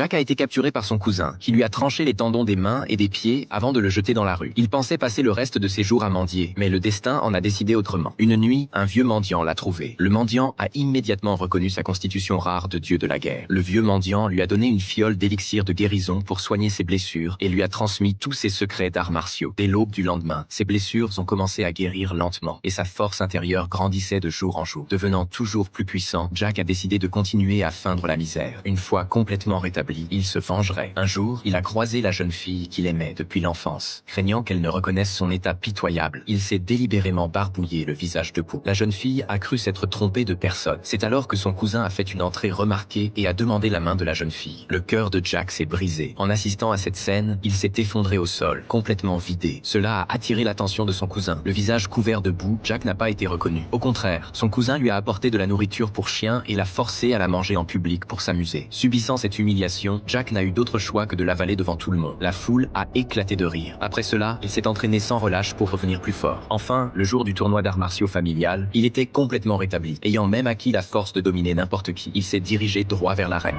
Jack a été capturé par son cousin, qui lui a tranché les tendons des mains et des pieds avant de le jeter dans la rue. Il pensait passer le reste de ses jours à mendier, mais le destin en a décidé autrement. Une nuit, un vieux mendiant l'a trouvé. Le mendiant a immédiatement reconnu sa constitution rare de dieu de la guerre. Le vieux mendiant lui a donné une fiole d'élixir de guérison pour soigner ses blessures et lui a transmis tous ses secrets d'arts martiaux. Dès l'aube du lendemain, ses blessures ont commencé à guérir lentement et sa force intérieure grandissait de jour en jour. Devenant toujours plus puissant, Jack a décidé de continuer à feindre la misère. Une fois complètement rétabli, il se vengerait. Un jour, il a croisé la jeune fille qu'il aimait depuis l'enfance. Craignant qu'elle ne reconnaisse son état pitoyable, il s'est délibérément barbouillé le visage debout. La jeune fille a cru s'être trompée de personne. C'est alors que son cousin a fait une entrée remarquée et a demandé la main de la jeune fille. Le cœur de Jack s'est brisé. En assistant à cette scène, il s'est effondré au sol, complètement vidé. Cela a attiré l'attention de son cousin. Le visage couvert de boue, Jack n'a pas été reconnu. Au contraire, son cousin lui a apporté de la nourriture pour chien et l'a forcé à la manger en public pour s'amuser. Subissant cette humiliation, Jack n'a eu d'autre choix que de l'avaler devant tout le monde. La foule a éclaté de rire. Après cela, il s'est entraîné sans relâche pour revenir plus fort. Enfin, le jour du tournoi d'arts martiaux familial, il était complètement rétabli. Ayant même acquis la force de dominer n'importe qui, il s'est dirigé droit vers la reine.